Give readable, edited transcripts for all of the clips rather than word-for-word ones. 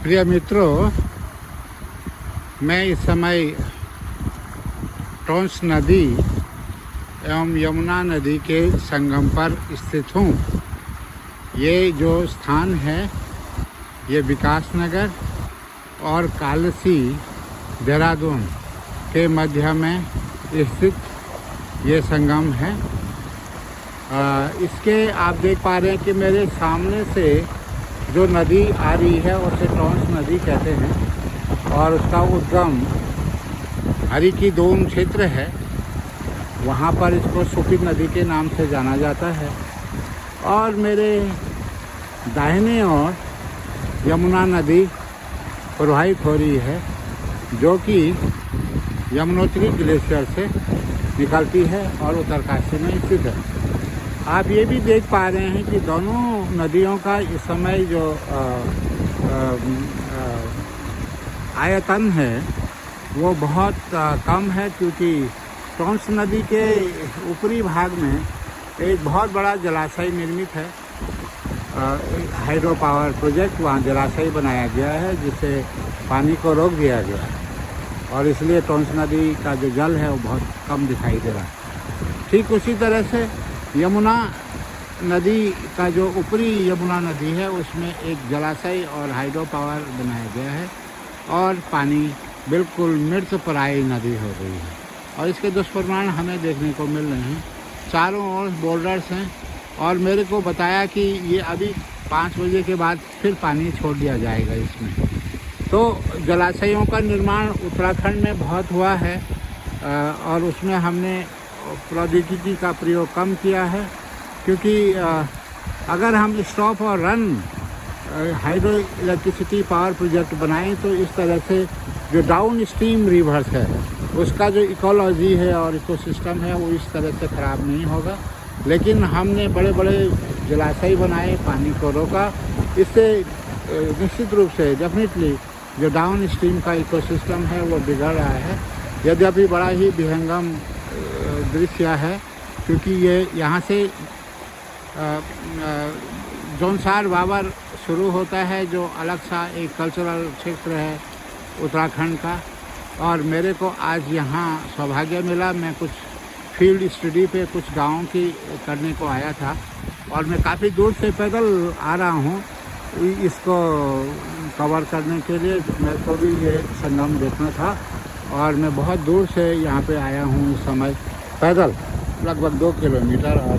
प्रिय मित्रों, मैं इस समय टोंस नदी एवं यमुना नदी के संगम पर स्थित हूँ। ये जो स्थान है ये विकास नगर और कालसी देहरादून के मध्य में स्थित ये संगम है। इसके आप देख पा रहे हैं कि मेरे सामने से जो नदी आ रही है उसे टोंस नदी कहते हैं और उसका उद्गम हरिकीदोन क्षेत्र है। वहाँ पर इसको सुपी नदी के नाम से जाना जाता है। और मेरे दाहिने ओर यमुना नदी प्रवाहित हो रही है, जो कि यमुनोत्री ग्लेशियर से निकलती है और उत्तरकाशी में स्थित है। आप ये भी देख पा रहे हैं कि दोनों नदियों का इस समय जो आयतन है वो बहुत कम है, क्योंकि टोंस नदी के ऊपरी भाग में एक बहुत बड़ा जलाशय निर्मित है। हाइड्रो पावर प्रोजेक्ट वहाँ जलाशय बनाया गया है, जिससे पानी को रोक दिया गया है और इसलिए टोंस नदी का जो जल है वो बहुत कम दिखाई दे रहा है। ठीक उसी तरह से यमुना नदी का जो ऊपरी यमुना नदी है उसमें एक जलाशय और हाइड्रो पावर बनाया गया है और पानी बिल्कुल मृतप्राय नदी हो गई है और इसके दुष्परिणाम हमें देखने को मिल रहे हैं। चारों ओर बोर्डर्स हैं और मेरे को बताया कि ये अभी 5 बजे के बाद फिर पानी छोड़ दिया जाएगा इसमें। तो जलाशयों का निर्माण उत्तराखंड में बहुत हुआ है और उसमें हमने प्रौद्योगिकी का प्रयोग कम किया है, क्योंकि अगर हम स्टॉप और run hydro electricity power project बनाएं तो इस तरह से जो डाउन स्ट्रीम रिवर्स है उसका जो इकोलॉजी है और इकोसिस्टम है वो इस तरह से ख़राब नहीं होगा। लेकिन हमने बड़े बड़े जलाशय बनाए, पानी को रोका। इससे निश्चित रूप से डेफिनेटली जो डाउन स्ट्रीम का इकोसिस्टम है वो बिगड़ रहा है। यद्यपि बड़ा ही विहंगम दृश्य है, क्योंकि ये यहाँ से जौनसार बाबर शुरू होता है, जो अलग सा एक कल्चरल क्षेत्र है उत्तराखंड का। और मेरे को आज यहाँ सौभाग्य मिला, मैं कुछ फील्ड स्टडी पे कुछ गाँव की करने को आया था और मैं काफ़ी दूर से पैदल आ रहा हूँ इसको कवर करने के लिए। मेरे को भी ये संगम देखना था और मैं बहुत दूर से यहाँ पे आया हूँ इस समय पैदल, लगभग 2 किलोमीटर। और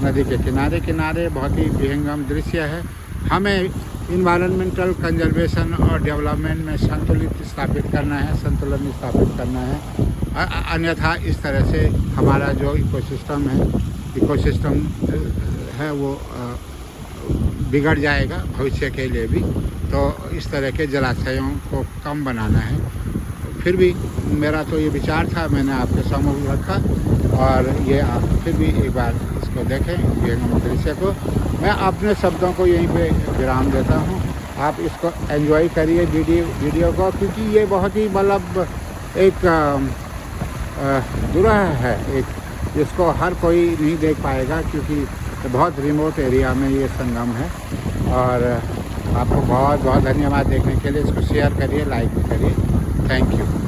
नदी के किनारे किनारे बहुत ही विहंगम दृश्य है। हमें इन्वायरमेंटल कंजर्वेशन और डेवलपमेंट में संतुलन स्थापित करना है, अन्यथा इस तरह से हमारा जो इकोसिस्टम है वो बिगड़ जाएगा भविष्य के लिए भी। तो इस तरह के जलाशयों को कम बनाना है। फिर भी मेरा तो ये विचार था, मैंने आपके सामने रखा और ये आप फिर भी एक बार इसको देखें, विहंगम दृश्य को। मैं अपने शब्दों को यहीं पे विराम देता हूँ। आप इसको एंजॉय करिए वीडियो को, क्योंकि ये बहुत ही मतलब एक दुरह है, एक इसको हर कोई नहीं देख पाएगा, क्योंकि बहुत रिमोट एरिया में ये संगम है। और आपको बहुत बहुत धन्यवाद देखने के लिए। इसको शेयर करिए, लाइक करिए। Thank you.